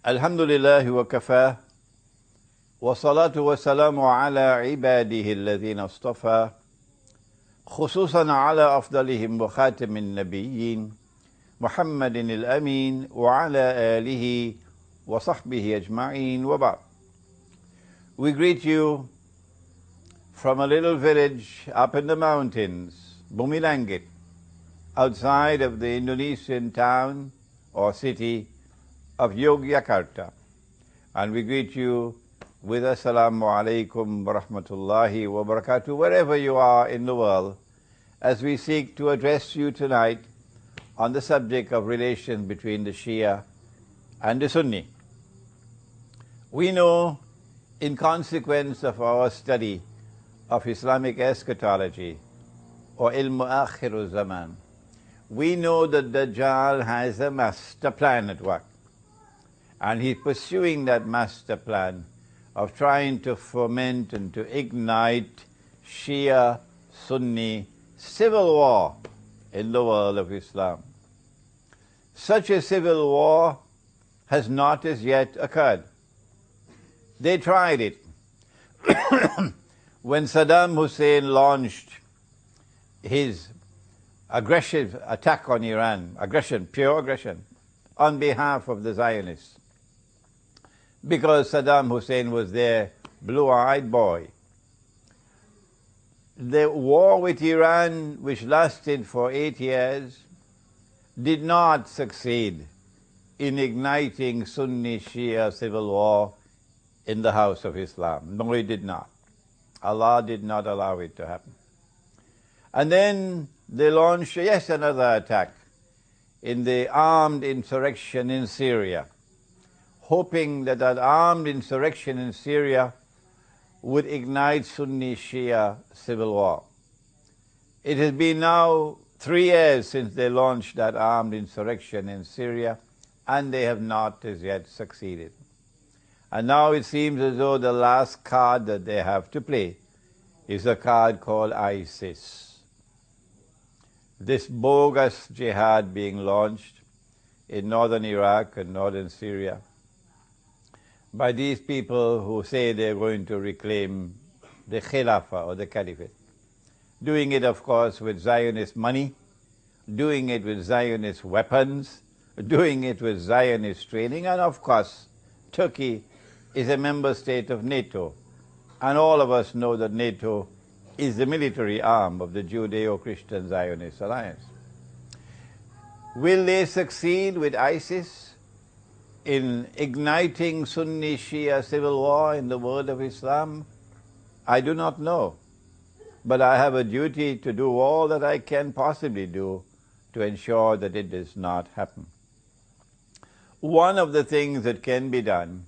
الحمد لله وكفى والصلاة والسلام على عباده الذين اصطفى خصوصا على أفضلهم وخاتم النبيين محمد الأمين وعلى آله وصحبه أجمعين وبعد. We greet you from a little village up in the mountains, Bumilangit, outside of the Indonesian town or city of Yogyakarta. And we greet you with Assalamu alaikum wa rahmatullahi wa barakatuh, wherever you are in the world, as we seek to address you tonight on the subject of relations between the Shia and the Sunni. We know, in consequence of our study of Islamic eschatology, or ilm akhiru zaman, we know that Dajjal has a master plan at work. And he's pursuing that master plan of trying to foment and to ignite Shia-Sunni civil war in the world of Islam. Such a civil war has not as yet occurred. They tried it. When Saddam Hussein launched his aggressive attack on Iran, pure aggression, on behalf of the Zionists, because Saddam Hussein was their blue-eyed boy. The war with Iran, which lasted for 8 years, did not succeed in igniting Sunni-Shia civil war in the house of Islam. No, it did not. Allah did not allow it to happen. And then they launched yet another attack in the armed insurrection in Syria, hoping that that armed insurrection in Syria would ignite Sunni-Shia civil war. It has been now 3 years since they launched that armed insurrection in Syria, and they have not as yet succeeded. And now it seems as though the last card that they have to play is a card called ISIS. This bogus jihad being launched in northern Iraq and northern Syria by these people who say they're going to reclaim the Khilafah or the Caliphate. Doing it, of course, with Zionist money, doing it with Zionist weapons, doing it with Zionist training, and of course, Turkey is a member state of NATO, and all of us know that NATO is the military arm of the Judeo-Christian Zionist alliance. Will they succeed with ISIS in igniting Sunni-Shia civil war in the world of Islam? I do not know. But I have a duty to do all that I can possibly do to ensure that it does not happen. One of the things that can be done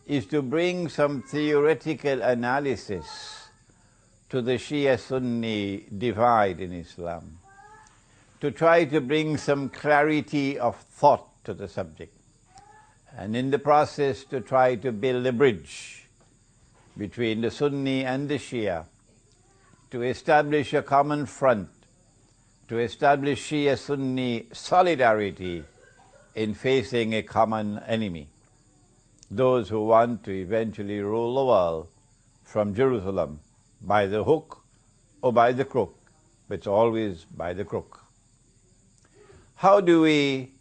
is to bring some theoretical analysis to the Shia-Sunni divide in Islam, to try to bring some clarity of thought to the subject, and in the process to try to build a bridge between the Sunni and the Shia, to establish a common front, to establish Shia-Sunni solidarity in facing a common enemy, those who want to eventually rule the world from Jerusalem by the hook or by the crook, but it's always by the crook. How do we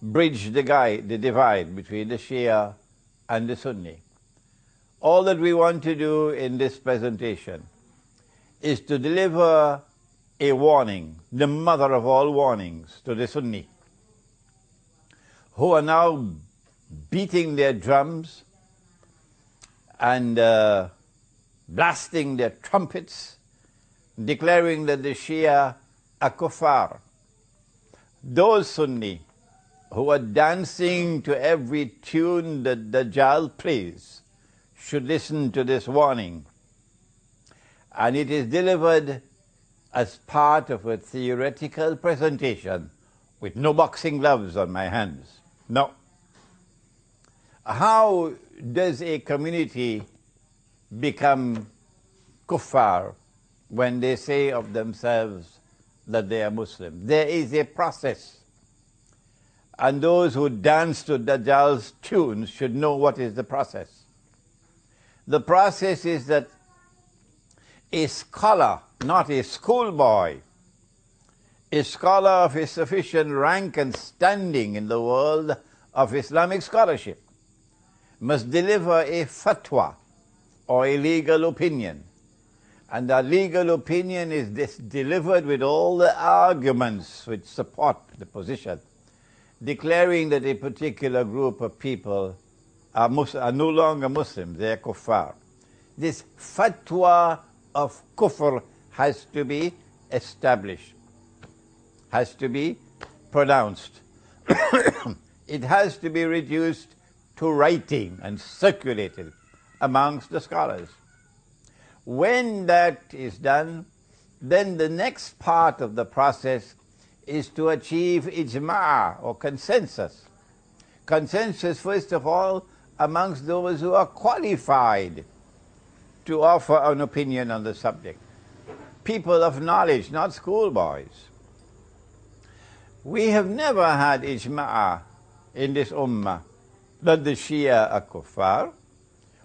bridge the divide between the Shia and the Sunni? All that we want to do in this presentation is to deliver a warning, the mother of all warnings, to the Sunni, who are now beating their drums and blasting their trumpets, declaring that the Shia are kuffar. Those Sunni who are dancing to every tune that Dajjal plays should listen to this warning. And it is delivered as part of a theoretical presentation with no boxing gloves on my hands. No. How does a community become kuffar when they say of themselves that they are Muslim? There is a process. And those who dance to Dajjal's tunes should know what is the process. The process is that a scholar, not a schoolboy, a scholar of a sufficient rank and standing in the world of Islamic scholarship, must deliver a fatwa or a legal opinion. And that legal opinion is delivered with all the arguments which support the position, declaring that a particular group of people are no longer Muslims, they are kuffar. This fatwa of kufr has to be established, has to be pronounced. It has to be reduced to writing and circulated amongst the scholars. When that is done, then the next part of the process is to achieve ijma' or consensus. Consensus, first of all, amongst those who are qualified to offer an opinion on the subject. People of knowledge, not schoolboys. We have never had ijma' in this ummah that the Shia are kuffar.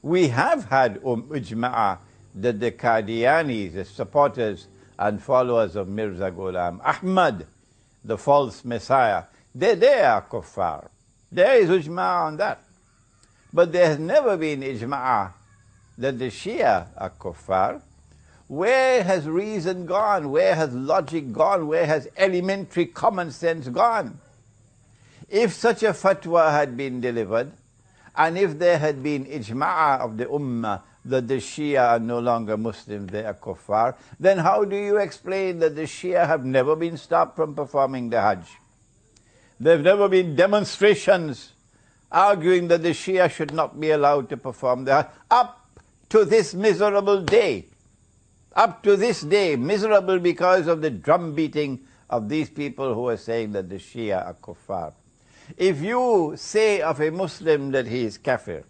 We have had ijma' that the Qadianis, the supporters and followers of Mirza Ghulam Ahmad, the false messiah, they are kuffar. There is ijma' on that. But there has never been ijma' that the Shia are kuffar. Where has reason gone? Where has logic gone? Where has elementary common sense gone? If such a fatwa had been delivered, and if there had been ijma' of the ummah that the Shia are no longer Muslims, they are kuffar, then how do you explain that the Shia have never been stopped from performing the Hajj? There have never been demonstrations arguing that the Shia should not be allowed to perform the Hajj. Up to this miserable day, up to this day, miserable because of the drum beating of these people who are saying that the Shia are kuffar. If you say of a Muslim that he is kafir,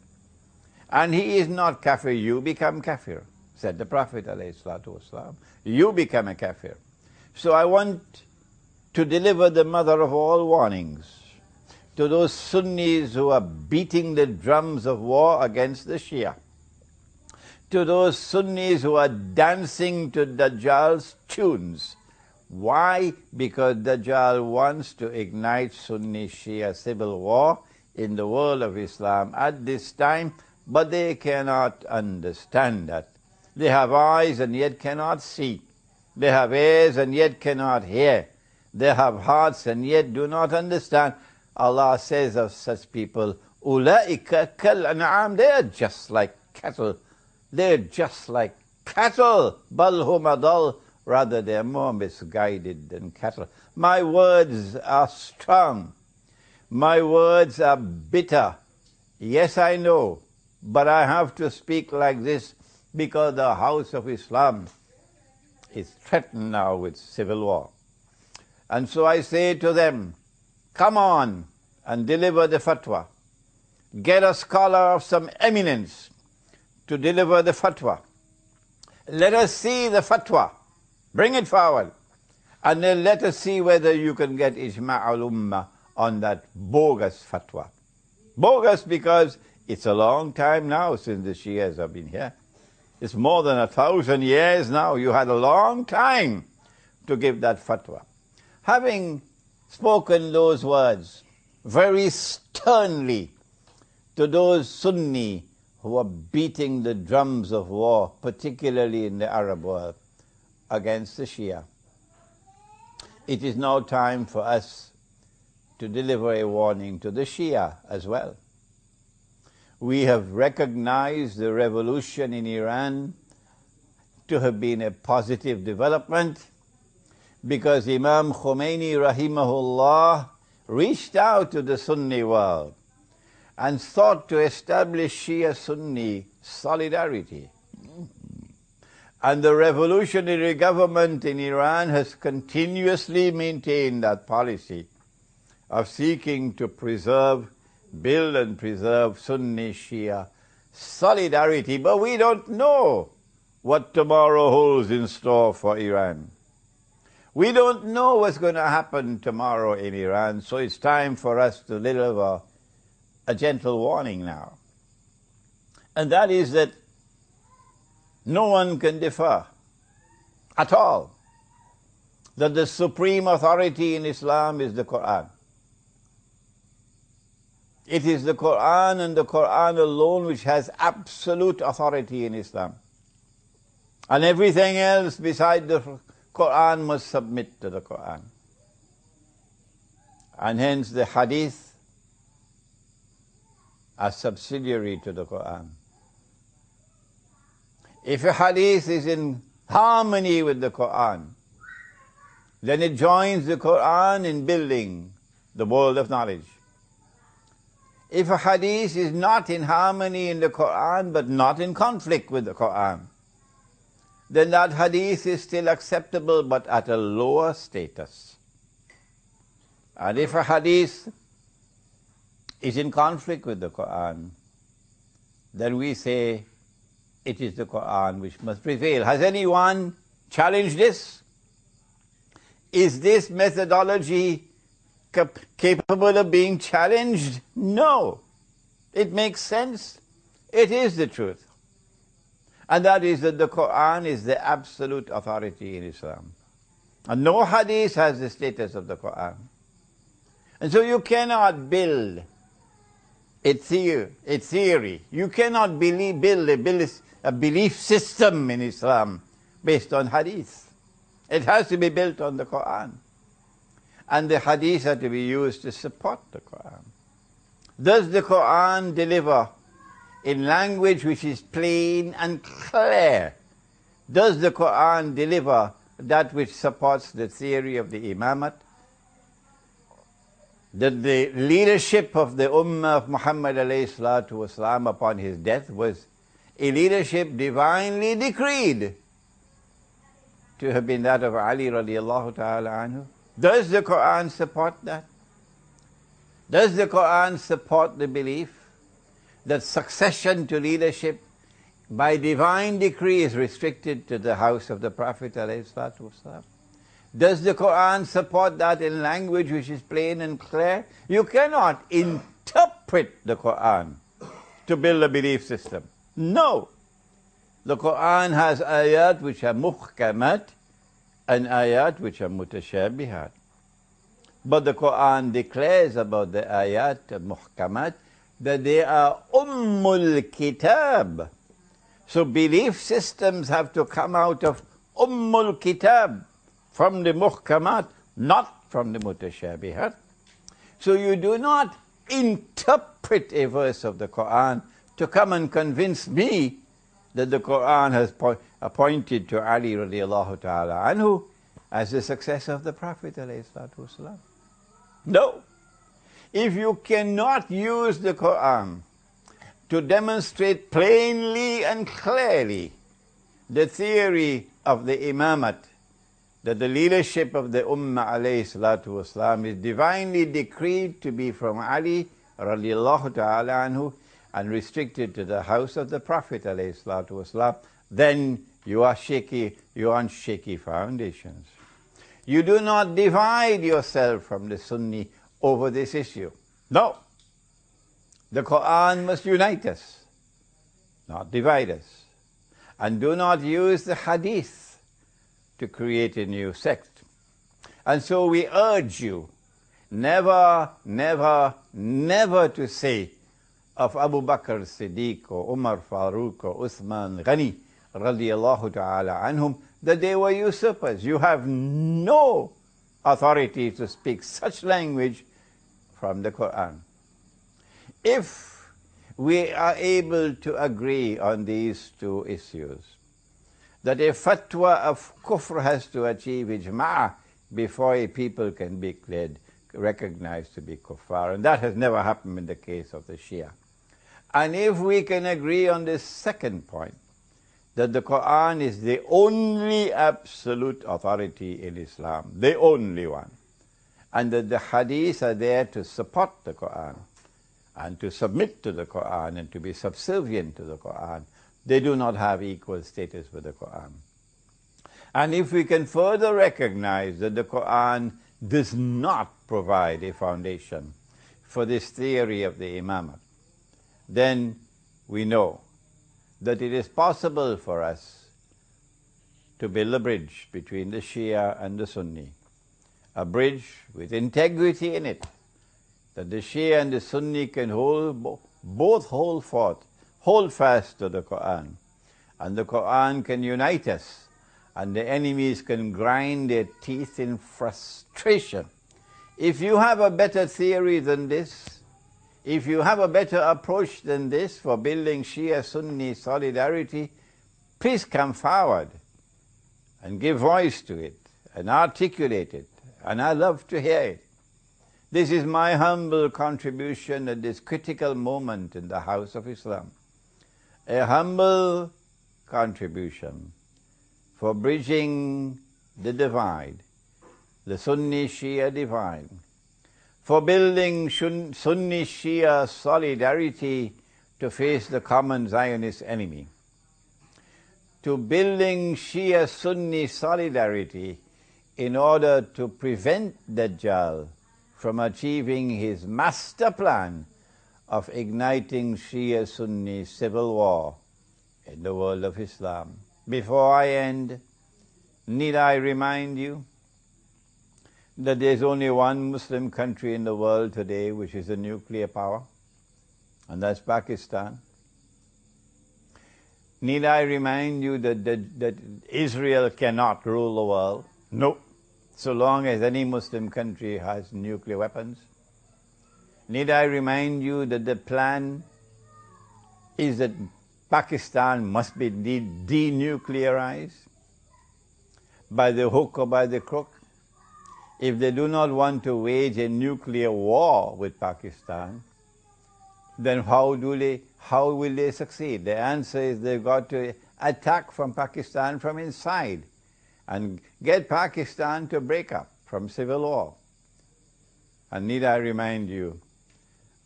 and he is not kafir, you become kafir, said the Prophet ﷺ. You become a kafir. So I want to deliver the mother of all warnings to those Sunnis who are beating the drums of war against the Shia, to those Sunnis who are dancing to Dajjal's tunes. Why? Because Dajjal wants to ignite Sunni-Shia civil war in the world of Islam at this time, but they cannot understand that. They have eyes and yet cannot see. They have ears and yet cannot hear. They have hearts and yet do not understand. Allah says of such people, Ulaika kal an'am, they are just like cattle. They're just like cattle. Bal hum adal, rather they are more misguided than cattle. My words are strong. My words are bitter. Yes, I know, but I have to speak like this because the house of Islam is threatened now with civil war. And so I say to them, come on and deliver the fatwa. Get a scholar of some eminence to deliver the fatwa. Let us see the fatwa. Bring it forward. And then let us see whether you can get ijma' al-ummah on that bogus fatwa. Bogus because it's a long time now since the Shias have been here. It's more than 1,000 years now. You had a long time to give that fatwa. Having spoken those words very sternly to those Sunni who are beating the drums of war, particularly in the Arab world, against the Shia, it is now time for us to deliver a warning to the Shia as well. We have recognized the revolution in Iran to have been a positive development because Imam Khomeini rahimahullah reached out to the Sunni world and sought to establish Shia-Sunni solidarity. And the revolutionary government in Iran has continuously maintained that policy of seeking to build and preserve Sunni-Shia solidarity. But we don't know what tomorrow holds in store for Iran. We don't know what's going to happen tomorrow in Iran, so it's time for us to deliver a gentle warning now. And that is that no one can differ at all that the supreme authority in Islam is the Quran. It is the Quran and the Quran alone which has absolute authority in Islam. And everything else beside the Quran must submit to the Quran. And hence the hadith are subsidiary to the Quran. If a hadith is in harmony with the Quran, then it joins the Quran in building the world of knowledge. If a hadith is not in harmony in the Quran but not in conflict with the Quran, then that hadith is still acceptable but at a lower status. And if a hadith is in conflict with the Quran, then we say it is the Quran which must prevail. Has anyone challenged this? Is this methodology capable of being challenged? No. It makes sense. It is the truth. And that is that the Quran is the absolute authority in Islam. And no hadith has the status of the Quran. And so you cannot build a theory. You cannot build a belief system in Islam based on hadith. It has to be built on the Quran. And the hadith are to be used to support the Quran. Does the Quran deliver in language which is plain and clear? Does the Quran deliver that which supports the theory of the imamate? That the leadership of the Ummah of Muhammad alayhi salatu wasalam upon his death was a leadership divinely decreed to have been that of Ali radiallahu ta'ala anhu? Does the Quran support that? Does the Quran support the belief that succession to leadership by divine decree is restricted to the house of the Prophet alayhi salatu wasalam? Does the Quran support that in language which is plain and clear? You cannot interpret the Quran to build a belief system. No. The Quran has ayat which are muhkamat and ayat which are mutashabihat. But the Quran declares about the ayat muhkamat that they are kitab. So belief systems have to come out of kitab, from the muhkamat, not from the mutashabihat. So you do not interpret a verse of the Quran to come and convince me that the Quran has appointed to Ali radiallahu ta'ala anhu as the successor of the Prophet alayhi salatu wasalam. No. If you cannot use the Quran to demonstrate plainly and clearly the theory of the imamate, that the leadership of the Ummah alayhi salatu wasalam is divinely decreed to be from Ali radiallahu ta'ala anhu and restricted to the house of the Prophet alayhi salatu wasalam, then you are on shaky foundations. You do not divide yourself from the Sunni over this issue. No. The Quran must unite us, not divide us. And do not use the hadith to create a new sect. And so we urge you never, never, never to say of Abu Bakr Siddiq or Umar Farooq or Uthman Ghani radiallahu ta'ala anhum that they were usurpers. You have no authority to speak such language from the Quran. If we are able to agree on these two issues, that a fatwa of kufr has to achieve ijma' before a people can be recognized to be kuffar, and that has never happened in the case of the Shia. And if we can agree on this second point, that the Quran is the only absolute authority in Islam, the only one, and that the hadiths are there to support the Quran and to submit to the Quran and to be subservient to the Quran, they do not have equal status with the Quran. And if we can further recognize that the Quran does not provide a foundation for this theory of the Imamate, then we know that it is possible for us to build a bridge between the Shia and the Sunni, a bridge with integrity in it, that the Shia and the Sunni can both hold fast to the Quran, and the Quran can unite us, and the enemies can grind their teeth in frustration. If you have a better theory than this, if you have a better approach than this for building Shia-Sunni solidarity, please come forward and give voice to it and articulate it, and I love to hear it. This is my humble contribution at this critical moment in the House of Islam. A humble contribution for bridging the divide, the Sunni-Shia divide, for building Sunni-Shia solidarity to face the common Zionist enemy, to building Shia-Sunni solidarity in order to prevent Dajjal from achieving his master plan of igniting Shia-Sunni civil war in the world of Islam. Before I end, need I remind you that there's only one Muslim country in the world today which is a nuclear power, and that's Pakistan. Need I remind you that Israel cannot rule the world? No, so long as any Muslim country has nuclear weapons. Need I remind you that the plan is that Pakistan must be denuclearized by the hook or by the crook? If they do not want to wage a nuclear war with Pakistan, then how will they succeed? The answer is they've got to attack from Pakistan from inside and get Pakistan to break up from civil war. And need I remind you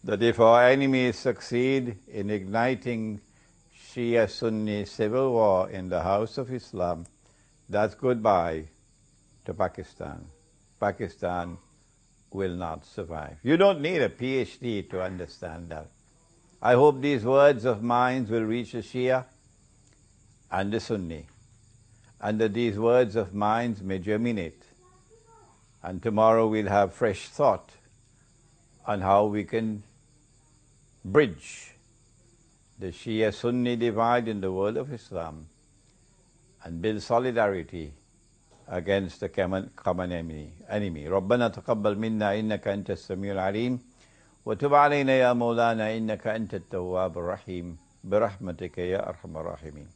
that if our enemies succeed in igniting Shia-Sunni civil war in the House of Islam, that's goodbye to Pakistan. Pakistan will not survive. You don't need a PhD to understand that. I hope these words of mine will reach the Shia and the Sunni, and that these words of mine may germinate. And tomorrow we'll have fresh thought on how we can bridge the Shia-Sunni divide in the world of Islam and build solidarity against the common enemy. ربنا تقبل منا إنك أنت السميع العليم وتب علينا يا مولانا إنك أنت التواب الرحيم برحمتك يا أرحم الراحمين.